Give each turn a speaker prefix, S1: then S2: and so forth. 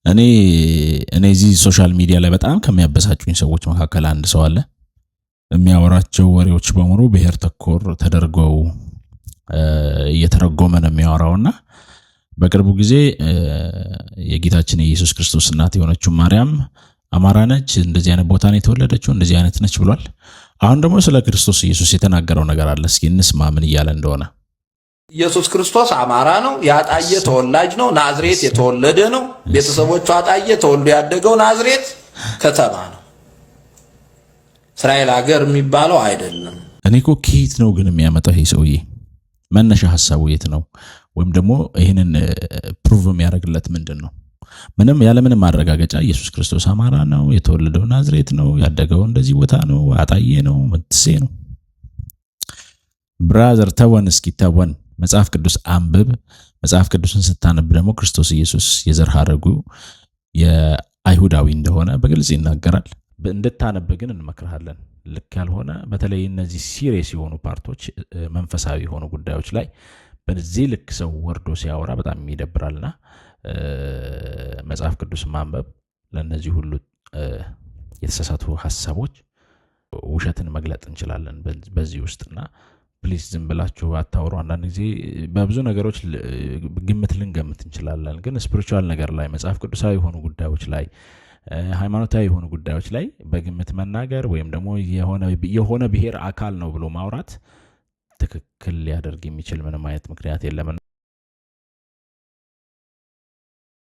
S1: እኔ እኔ እዚህ ሶሻል ሚዲያ ላይ በጣም ከሚያበሳጩኝ ሰዎች መካከል አንድ ሰው አለ። የሚያወራቸው ወሬዎች በሙሉ ብሔር ተኮር ተደርገው እየተረጎመ ነው የሚያወራውና በቅርቡ ጊዜ የጌታችን የኢየሱስ ክርስቶስ እናት የሆነችው ማርያም አማራ ነች፣ እንደዚህ አይነት ቦታ ነው የተወለደችው፣ እንደዚህ አይነት ነች ብሏል። አሁን ደግሞ ስለ ክርስቶስ ኢየሱስ የተናገረው ነገር አለ። እስኪ እንስማ ምን እያለ እንደሆነ።
S2: ኢየሱስ ክርስቶስ አማራ ነው፣ የአጣዬ ተወላጅ ነው፣ ናዝሬት የተወለደ ነው። ቤተሰቦቹ አጣዬ ተወልዶ ያደገው ናዝሬት ከተማ ነው። እስራኤል ሀገር የሚባለው አይደለም።
S1: እኔ እኮ ከየት ነው ግን የሚያመጣው ይሄ ሰውዬ? መነሻ ሐሳቡ የት ነው? ወይም ደግሞ ይህንን ፕሩቭ የሚያደርግለት ምንድን ነው? ምንም ያለምንም ማረጋገጫ ኢየሱስ ክርስቶስ አማራ ነው፣ የተወለደው ናዝሬት ነው፣ ያደገው እንደዚህ ቦታ ነው፣ አጣዬ ነው፣ ምትሴ ነው። ብራዘር ተወን፣ እስኪ ተወን። መጽሐፍ ቅዱስ አንብብ። መጽሐፍ ቅዱስን ስታነብ ደግሞ ክርስቶስ ኢየሱስ የዘር ሐረጉ የአይሁዳዊ እንደሆነ በግልጽ ይናገራል። እንድታነብ ግን እንመክርሃለን። ልክ ያልሆነ በተለይ እነዚህ ሲሪየስ የሆኑ ፓርቶች፣ መንፈሳዊ የሆኑ ጉዳዮች ላይ በዚህ ልክ ሰው ወርዶ ሲያወራ በጣም ይደብራልና መጽሐፍ ቅዱስ ማንበብ ለእነዚህ ሁሉ የተሳሳቱ ሐሳቦች ውሸትን መግለጥ እንችላለን በዚህ ውስጥና ፕሊዝ ዝም ብላችሁ አታውሩ። አንዳንድ ጊዜ በብዙ ነገሮች ግምት ልንገምት እንችላለን፣ ግን ስፒሪቹዋል ነገር ላይ መጽሐፍ ቅዱሳዊ የሆኑ ጉዳዮች ላይ ሃይማኖታዊ የሆኑ ጉዳዮች ላይ በግምት መናገር ወይም ደግሞ የሆነ ብሔር አካል ነው ብሎ ማውራት ትክክል ሊያደርግ የሚችል ምንም አይነት ምክንያት የለም።